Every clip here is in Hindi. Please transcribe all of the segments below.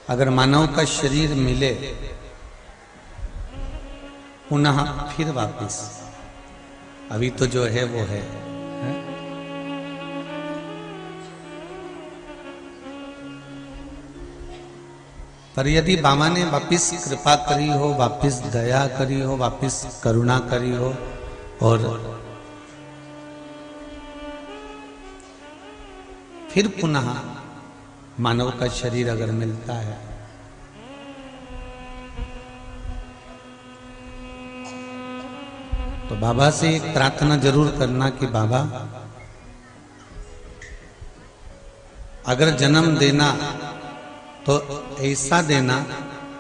अगर मानव का शरीर मिले पुनः फिर वापस, अभी तो जो है वो है? पर यदि बाबा ने वापिस कृपा करी हो, वापिस दया करी हो, वापिस करुणा करी हो और फिर पुनः मानव का शरीर अगर मिलता है, तो बाबा से एक प्रार्थना जरूर करना कि बाबा अगर जन्म देना तो ऐसा देना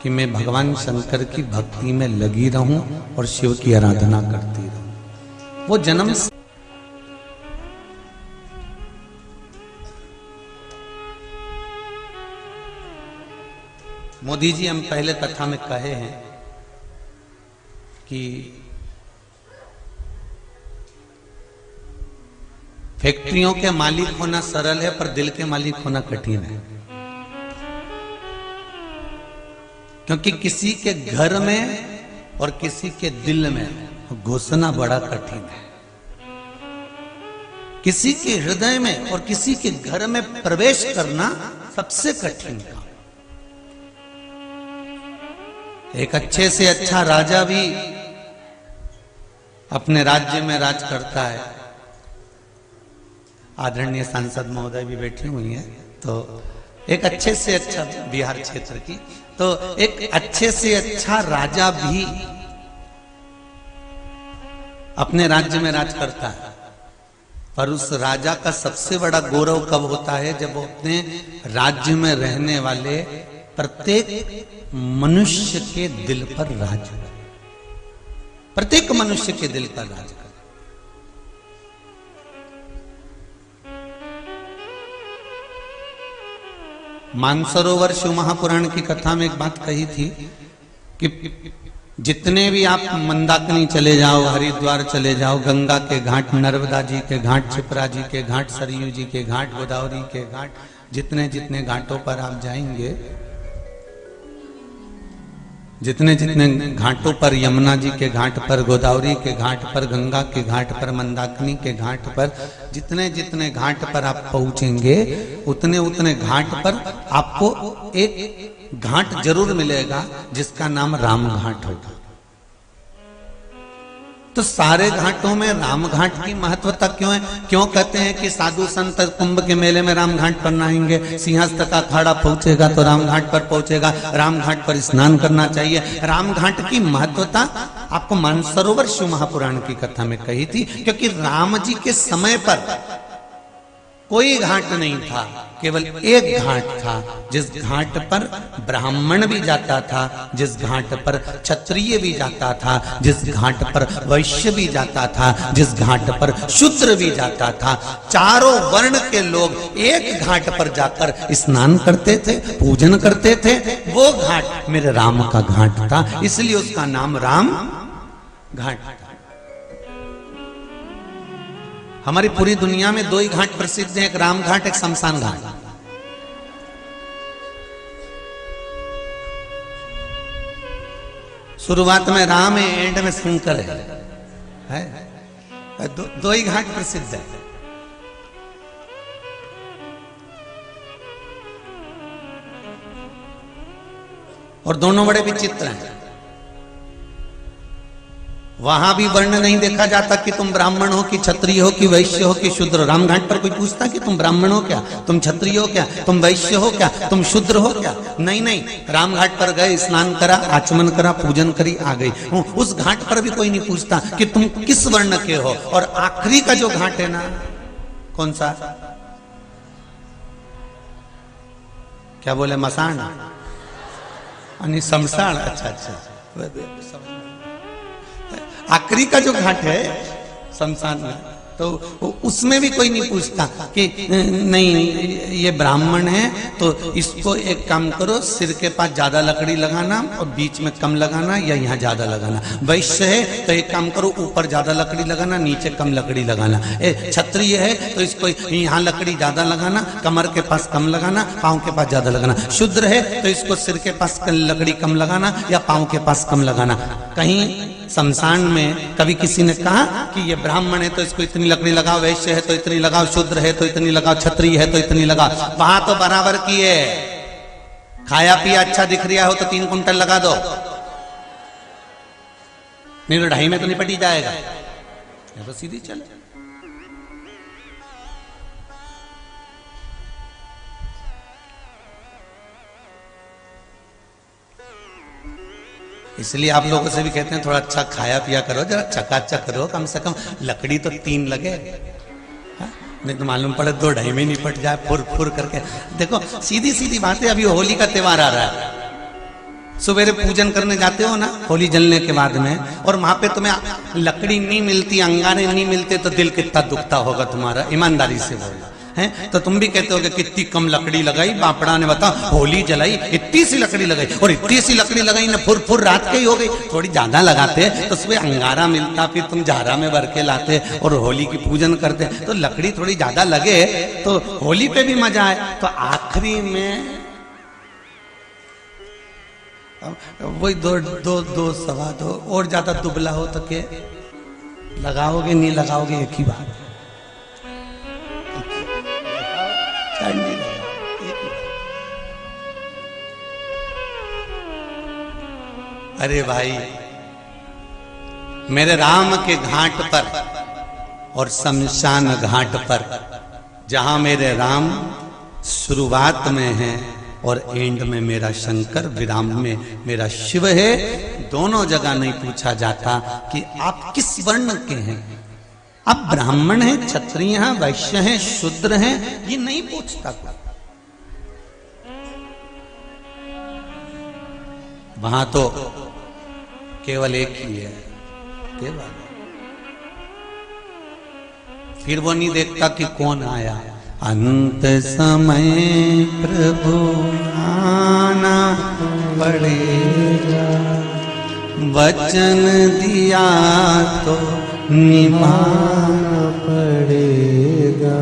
कि मैं भगवान शंकर की भक्ति में लगी रहूं और शिव की आराधना करती रहूं। वो जन्म मोदी जी हम पहले कथा में कहे हैं कि फैक्ट्रियों के मालिक होना सरल है पर दिल के मालिक होना कठिन है, क्योंकि किसी के घर में और किसी के दिल में घुसना बड़ा कठिन है। किसी के हृदय में और किसी के घर में प्रवेश करना सबसे कठिन काम। एक अच्छे से अच्छा राजा भी अपने राज्य में राज करता है। आदरणीय सांसद महोदय भी बैठी हुई हैं, तो एक अच्छे से अच्छा बिहार क्षेत्र की, तो एक अच्छे से अच्छा राजा भी अपने राज्य में राज करता है, पर उस राजा का सबसे बड़ा गौरव कब होता है? जब वो अपने राज्य में रहने वाले प्रत्येक मनुष्य के दिल पर राज करे, प्रत्येक मनुष्य के दिल पर राज करे। मानसरोवर शिव महापुराण की कथा में एक बात कही थी कि जितने भी आप मंदाकिनी चले जाओ, हरिद्वार चले जाओ, गंगा के घाट, नर्मदा जी के घाट, क्षिप्रा जी के घाट, सरयू जी के घाट, गोदावरी के घाट, जितने जितने घाटों पर आप जाएंगे, जितने जितने घाटों पर, यमुना जी के घाट पर, गोदावरी के घाट पर, गंगा के घाट पर, मंदाकिनी के घाट पर, जितने जितने घाट पर आप पहुंचेंगे उतने उतने घाट पर आपको एक घाट जरूर मिलेगा जिसका नाम राम घाट होगा। तो सारे घाटों में राम घाट की महत्वता क्यों है? क्यों कहते हैं कि साधु संत कुंभ के मेले में राम घाट पर नहाएंगे, सिंहस्थ का अखाड़ा पहुंचेगा तो राम घाट पर पहुंचेगा, राम घाट पर स्नान करना चाहिए। राम घाट की महत्वता आपको मानसरोवर शिव महापुराण की कथा में कही थी, क्योंकि राम जी के समय पर कोई घाट नहीं था, केवल एक घाट था, जिस घाट पर ब्राह्मण भी जाता था, जिस घाट पर क्षत्रिय भी जाता था, जिस घाट पर वैश्य भी जाता था, जिस घाट पर शूद्र भी जाता था। चारों वर्ण के लोग एक घाट पर जाकर स्नान करते थे, पूजन करते थे। वो घाट मेरे राम का घाट था, इसलिए उसका नाम राम घाट। हमारी पूरी दुनिया में दो ही घाट प्रसिद्ध हैं, एक राम घाट, एक शमशान घाट। शुरुआत में राम है, एंड में शंकर है। दो ही घाट प्रसिद्ध है। और दोनों बड़े विचित्र हैं। वहां भी वर्ण नहीं देखा जाता कि तुम ब्राह्मण हो कि क्षत्रिय हो कि वैश्य हो कि शूद्र। राम घाट पर कोई पूछता कि तुम ब्राह्मण हो क्या, तुम क्षत्रिय हो क्या, तुम वैश्य हो क्या, तुम शूद्र हो क्या? नहीं नहीं, राम घाट पर गए, स्नान करा, आचमन करा, पूजन करी, आ गई। उस घाट पर भी कोई नहीं पूछता कि तुम किस वर्ण के हो। और आखिरी का जो घाट है ना, कौन सा? क्या बोले? मसान, शमशान। अच्छा अच्छा, आखिरी का जो घाट है शमशान में, तो उसमें भी कोई नहीं पूछता कि नहीं ये ब्राह्मण है तो इसको एक काम करो, सिर के पास ज्यादा लकड़ी लगाना और बीच में कम लगाना या यहाँ ज्यादा लगाना। वैश्य है तो एक काम करो, ऊपर ज्यादा लकड़ी लगाना, नीचे कम लकड़ी लगाना। क्षत्रिय है तो इसको यहाँ लकड़ी ज्यादा लगाना, कमर के पास कम लगाना, पाँव के पास ज्यादा लगाना। शूद्र है तो इसको सिर के पास लकड़ी कम लगाना या पाँव के पास कम लगाना। कहीं शमशान में कभी किसी ने कहा कि ये ब्राह्मण है तो इसको इतनी लकड़ी लगाओ, वैश्य है तो इतनी लगाओ, शूद्र है तो इतनी लगाओ, क्षत्रिय है तो इतनी लगाओ। वहां तो बराबर की है। खाया पिया अच्छा दिख रहा हो तो 3 कुंटल लगा दो, नहीं तो 2.5 में तो निपट ही जाएगा। तो सीधी चले। इसलिए आप लोगों से भी कहते हैं थोड़ा अच्छा खाया पिया करो, जरा चकाचक करो, कम से कम लकड़ी तो 3 लगे। हा? नहीं तो मालूम पड़े 2-2.5 में निपट जाए फुर फुर करके। देखो सीधी सीधी बातें। अभी होली का त्योहार आ रहा है, सवेरे पूजन करने जाते हो ना होली जलने के बाद में, और वहां पे तुम्हें लकड़ी नहीं मिलती, अंगारे नहीं मिलते, तो दिल कितना दुखता होगा तुम्हारा, ईमानदारी से बोलो है। तो तुम भी कहते हो कि कितनी कम लकड़ी लगाई, बापड़ा ने बता होली जलाई इतनी सी लकड़ी लगाई, और इतनी सी लकड़ी लगाई ना फुर फुर रात के ही हो गई। थोड़ी ज्यादा लगाते तो उसमें अंगारा मिलता, फिर तुम झारा में भर के लाते और होली की पूजन करते, तो लकड़ी थोड़ी ज्यादा लगे तो होली पे भी मजा आए। तो आखिरी में वही 2 सवा 2 और ज्यादा दुबला हो तो के लगाओगे, नहीं लगाओगे एक ही बात। अरे भाई, मेरे राम के घाट पर और शमशान घाट पर, जहां मेरे राम शुरुआत में है और एंड में मेरा शंकर, विराम में मेरा शिव है, दोनों जगह नहीं पूछा जाता कि आप किस वर्ण के हैं, आप ब्राह्मण हैं, क्षत्रिय हैं, वैश्य हैं, शूद्र हैं, ये नहीं पूछता कोई। वहां तो केवल एक ही है, केवल। फिर वो नहीं देखता कि कौन आया। अंत समय प्रभु आना पड़ेगा, वचन दिया तो निभाना पड़ेगा।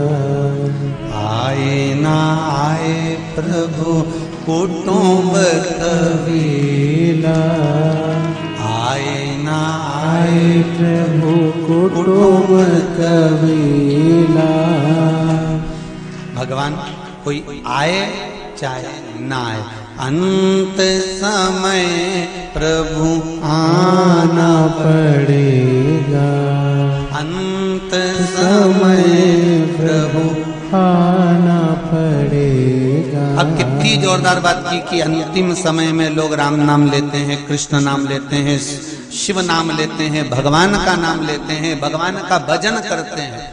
आए ना आए प्रभु कुटुंब कबीला, आए ना आए प्रभु कुटुंब कबीला। भगवान कोई आए चाहे ना आए, अंत समय प्रभु आना पड़ेगा, अंत समय प्रभु आना पड़ेगा। अब कितनी जोरदार बात की कि अंतिम समय में लोग राम नाम लेते हैं, कृष्ण नाम लेते हैं, शिव नाम लेते हैं, भगवान का नाम लेते हैं, भगवान का भजन करते हैं।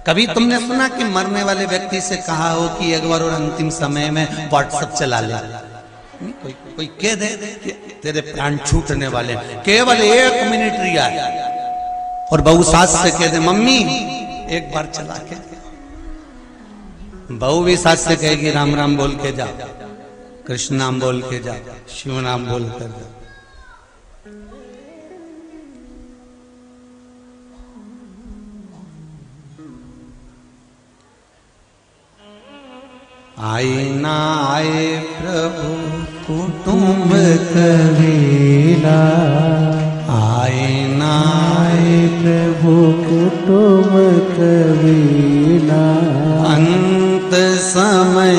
कभी तुमने सुना कि मरने वाले व्यक्ति से कहा हो कि एक बार और अंतिम समय में व्हाट्सएप चला ले? कोई कह दे कि तेरे प्राण छूटने वाले, केवल 1 मिनट रिया और बहू सास से कह दे मम्मी एक बार चला के। बहू भी सास से कहेगी राम राम बोल के जा, कृष्ण नाम बोल के जा, शिव नाम बोल कर जा। आए ना आए प्रभु कुटुंब कबीला, आए ना आए प्रभु कुटुंब कबीला। अंत समय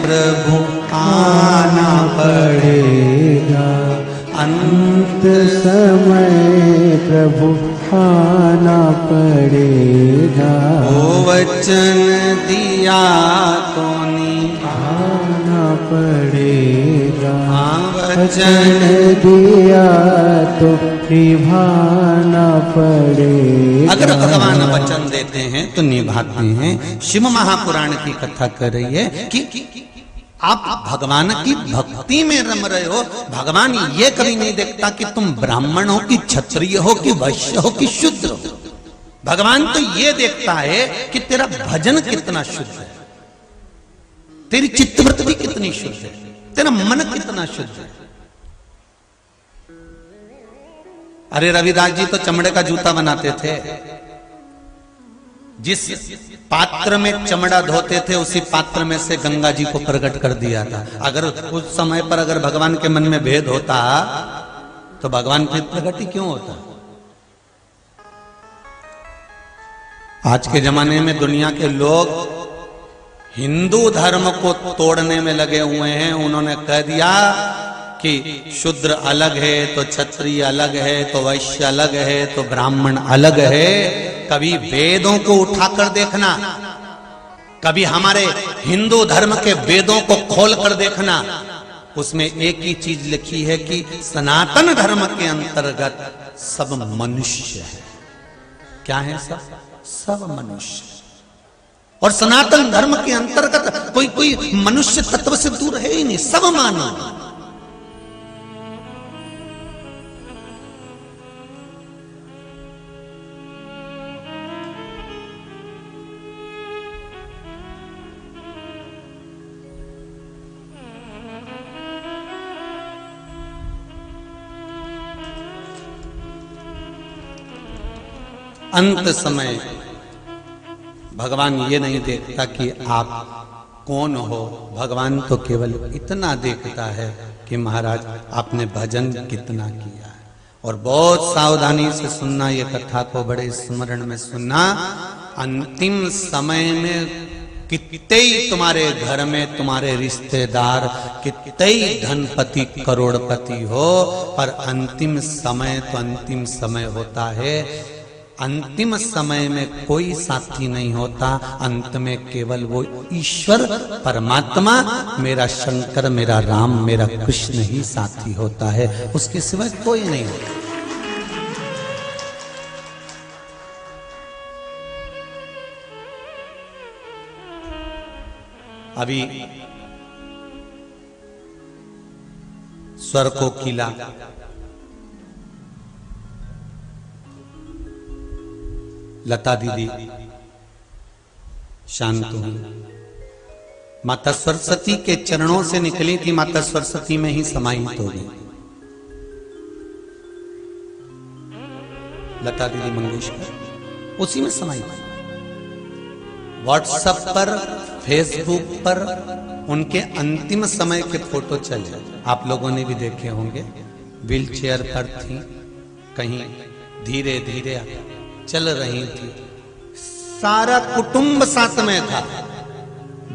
प्रभु आना पड़ेगा, अंत समय प्रभु आना पड़ेगा। ओ वचन दिया तो निभाना पड़ेगा, वचन दिया तो निभाना पड़ेगा। अगर भगवान वचन देते हैं तो निभाते हैं। शिव महापुराण की कथा कर रही है कि आप भगवान की भक्ति में रम रहे हो। भगवान ये कभी नहीं देखता कि तुम ब्राह्मण हो कि क्षत्रिय हो कि वैश्य हो कि शूद्र हो। भगवान तो ये देखता है कि तेरा भजन कितना शुद्ध है, तेरी चित्तवृत्ति कितनी शुद्ध है, तेरा मन कितना शुद्ध है। अरे रविदास जी तो चमड़े का जूता बनाते थे। जिस पात्र में चमड़ा धोते थे उसी पात्र में से गंगा जी को प्रकट कर दिया था। अगर उस समय पर अगर भगवान के मन में भेद होता तो भगवान फिर प्रकट ही क्यों होता। आज के जमाने में दुनिया के लोग हिंदू धर्म को तोड़ने में लगे हुए हैं। उन्होंने कह दिया कि शूद्र अलग है तो क्षत्रिय अलग है तो वैश्य अलग है तो ब्राह्मण अलग है। कभी वेदों को उठाकर देखना, कभी हमारे हिंदू धर्म के वेदों को खोल कर देखना, उसमें एक ही चीज लिखी है कि सनातन धर्म के अंतर्गत सब मनुष्य है। क्या है? सब मनुष्य। और सनातन धर्म के अंतर्गत कोई मनुष्य तत्व से दूर है ही नहीं, सब मानव। अंत समय भगवान ये नहीं देखता कि आप कौन हो, भगवान तो केवल इतना देखता है कि महाराज आपने भजन कितना किया है। और बहुत सावधानी से सुनना, ये कथा को बड़े स्मरण में सुनना। अंतिम समय में कितने ही तुम्हारे घर में तुम्हारे रिश्तेदार, कितने ही धनपति करोड़पति हो, पर अंतिम समय तो अंतिम समय होता है। अंतिम समय में कोई साथी नहीं होता। अंत में केवल वो ईश्वर परमात्मा, मेरा शंकर, मेरा राम, मेरा कृष्ण ही साथी होता है, उसके सिवा कोई नहीं होता। अभी स्वर को किला लता दीदी शांत हुई। माता सरस्वती के चरणों से निकली थी, माता सरस्वती में ही समाहित हो गई। लता दीदी मंगेशकर उसी में समाहित। व्हाट्सएप पर, फेसबुक पर उनके अंतिम समय के फोटो चले, आप लोगों ने भी देखे होंगे। व्हील चेयर पर थी, कहीं धीरे धीरे चल रही थी। सारा कुटुंब साथ में था,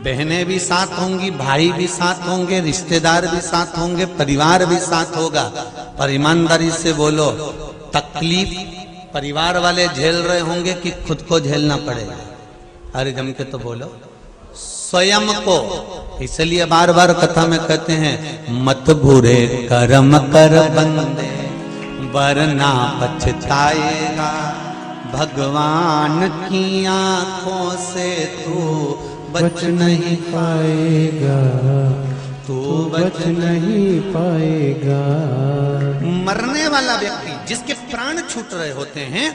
बहनें भी साथ होंगी, भाई भी साथ होंगे, रिश्तेदार भी साथ होंगे, परिवार भी साथ होगा। पर ईमानदारी से बोलो, तकलीफ परिवार वाले झेल रहे होंगे कि खुद को झेलना पड़ेगा? अरे जम के तो बोलो, स्वयं को। इसलिए बार बार कथा में कहते हैं, मत बुरे कर्म कर बंदे वरना पछताएगा। भगवान की आंखों से तू बच नहीं पाएगा, तू बच नहीं पाएगा। मरने वाला व्यक्ति, जिसके प्राण छूट रहे होते हैं,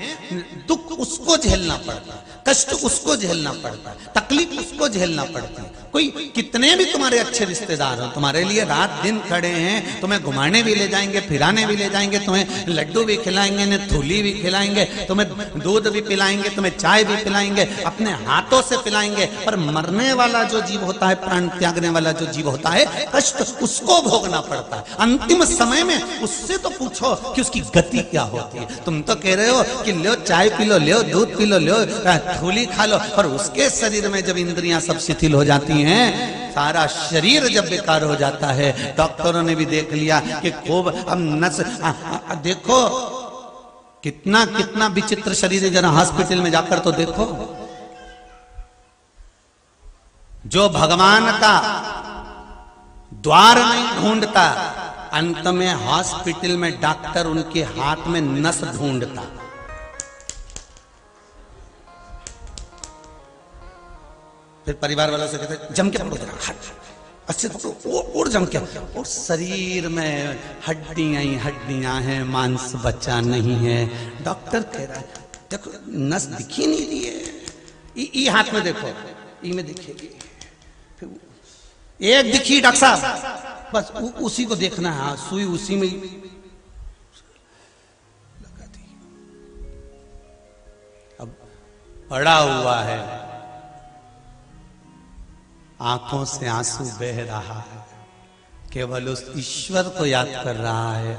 दुख उसको झेलना पड़ता है, कष्ट उसको झेलना पड़ता है, तकलीफ उसको झेलना पड़ती है। कोई कितने भी तुम्हारे अच्छे रिश्तेदार हो, तुम्हारे लिए रात दिन खड़े हैं, तुम्हें घुमाने भी ले जाएंगे, फिराने भी ले जाएंगे, तुम्हें लड्डू भी खिलाएंगे, ने थूली भी खिलाएंगे, तुम्हें दूध भी पिलाएंगे, तुम्हें चाय भी पिलाएंगे, अपने हाथों से पिलाएंगे। पर मरने वाला जो जीव होता है, प्राण त्यागने वाला जो जीव होता है, कष्ट उसको भोगना पड़ता है। अंतिम समय में उससे तो पूछो कि उसकी गति क्या होती है। तुम तो कह रहे हो कि लो चाय पी लो, लो दूध पी लो, लो थूली खा लो, पर उसके शरीर में जब इंद्रियां सब शिथिल हो जाती हैं, सारा शरीर जब बेकार हो जाता है, डॉक्टरों ने भी देख लिया कि खूब अब नस देखो कितना कितना विचित्र शरीर है। जरा हॉस्पिटल में जाकर तो देखो, जो भगवान का द्वार नहीं ढूंढता, अंत में हॉस्पिटल में डॉक्टर उनके हाथ में नस ढूंढता। फिर परिवार वालों से कहते जम के पकड़ो, अच्छे पकड़ो, और जम के। और शरीर में हड्डियां ही हड्डियां हैं, मांस बचा नहीं है। डॉक्टर कह रहा है देखो नस दिखी नहीं रही है, ई हाथ में देखो, ई में दिखेगी, फिर एक दिखी डॉक्टर साहब, बस उसी को देखना है, सुई उसी में लगा दी। अब पड़ा हुआ है, आंखों से आंसू बह रहा है, केवल उस ईश्वर को याद कर रहा है।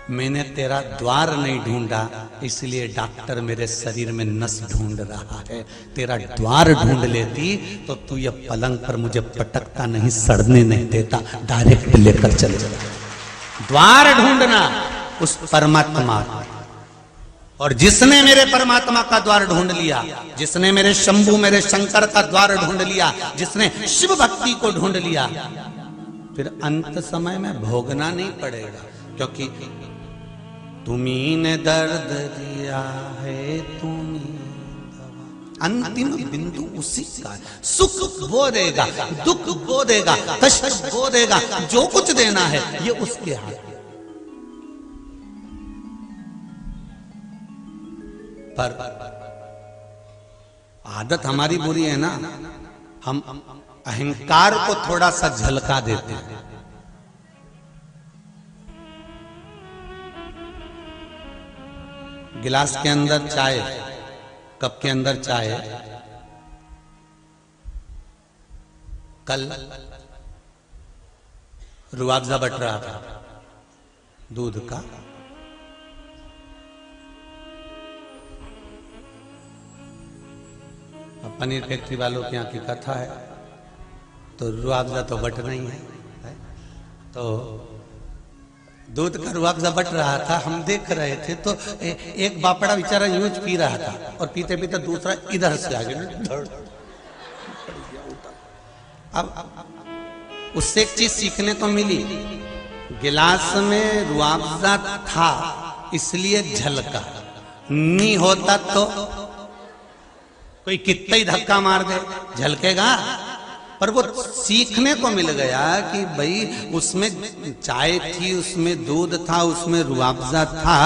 मैंने तेरा द्वार नहीं ढूंढा, इसलिए डॉक्टर मेरे शरीर में नस ढूंढ रहा है। तेरा द्वार ढूंढ लेती तो तू ये पलंग पर मुझे पटकता नहीं, सड़ने नहीं देता, डायरेक्ट लेकर चले जाता। द्वार ढूंढना उस परमात्मा, और जिसने मेरे परमात्मा का द्वार ढूंढ लिया, जिसने मेरे शंभु मेरे शंकर का द्वार ढूंढ लिया, जिसने शिव भक्ति को ढूंढ लिया, फिर अंत समय में भोगना नहीं पड़ेगा, क्योंकि तुम्ही ने दर्द दिया है, तुम्ही दवा। अंतिम बिंदु उसी का है। सुख वो देगा, दुख वो देगा, कष्ट वो देगा, जो कुछ देना है ये उसके हाथ में। पर आदत हमारी बुरी है ना, हम अहंकार को थोड़ा सा झलका देते हैं। गिलास के अंदर चाय, कप के अंदर चाय, कल रुआवजा बट रहा था दूध का, पनीर फैक्ट्री वालों के यहाँ की कथा है, तो रुआवजा तो बट नहीं है, तो दूध का रुआवजा बट रहा था, हम देख रहे थे, तो एक बापड़ा बेचारा यूं पी रहा था, और पीते पीते दूसरा इधर से आ गया। अब उससे एक चीज सीखने को मिली, गिलास में रुआवजा था इसलिए झलका, नहीं होता तो कोई कितना ही धक्का मार दे झलकेगा। पर वो सीखने को मिल गया कि भाई उसमें चाय थी, उसमें दूध था, उसमें रुआवजा था,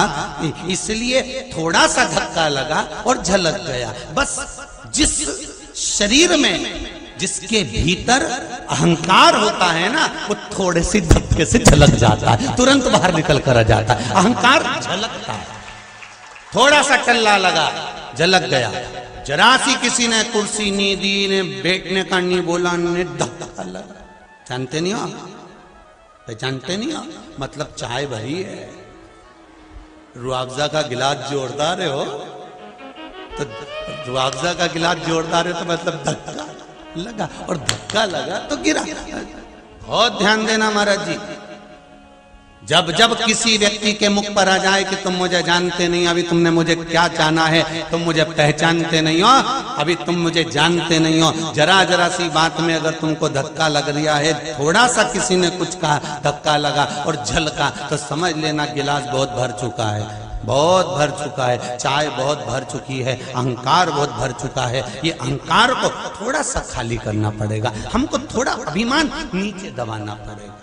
इसलिए थोड़ा सा धक्का लगा और झलक गया। बस जिस शरीर में, जिसके भीतर अहंकार होता है ना, वो थोड़े से धक्के से झलक जाता है, तुरंत बाहर निकल कर आ जाता है। अहंकार झलकता है, थोड़ा सा टल्ला लगा, झलक गया। जरा सी किसी ने कुर्सी नहीं दी, ने बैठने का नहीं बोला, ने धक्का लगा। जानते नहीं हो, पहचानते नहीं हो, मतलब चाय भरी है, रुआवजा का गिलास जोरदार है हो, तो रुआवजा का गिलास जोरदार है तो मतलब धक्का लगा, और धक्का लगा तो गिरा। बहुत ध्यान देना महाराज जी, जब जब किसी व्यक्ति के मुख पर आ जाए कि तुम मुझे जानते नहीं, अभी तुमने मुझे क्या जाना है, तुम मुझे पहचानते नहीं हो, अभी तुम मुझे जानते नहीं हो, जरा जरा सी बात में अगर तुमको धक्का लग रहा है, थोड़ा सा किसी ने कुछ कहा, धक्का लगा और झलका, तो समझ लेना गिलास बहुत भर चुका है, बहुत भर चुका है, चाय बहुत भर चुकी है, अहंकार बहुत भर चुका है। ये अहंकार को थोड़ा सा खाली करना पड़ेगा, हमको थोड़ा अभिमान नीचे दबाना पड़ेगा।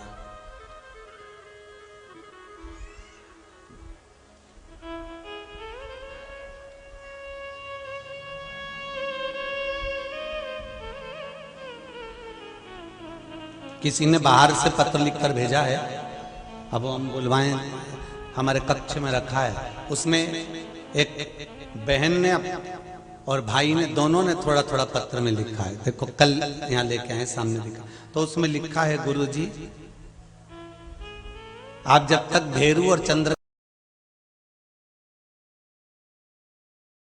किसी ने बाहर से पत्र लिखकर भेजा है, अब हम बुलवाएं, हमारे कक्ष में रखा है। उसमें एक बहन ने और भाई ने, दोनों ने थोड़ा थोड़ा पत्र में लिखा है, देखो कल यहाँ लेके आए, सामने लिखा, तो उसमें लिखा है, गुरुजी आप जब तक भेरू और चंद्र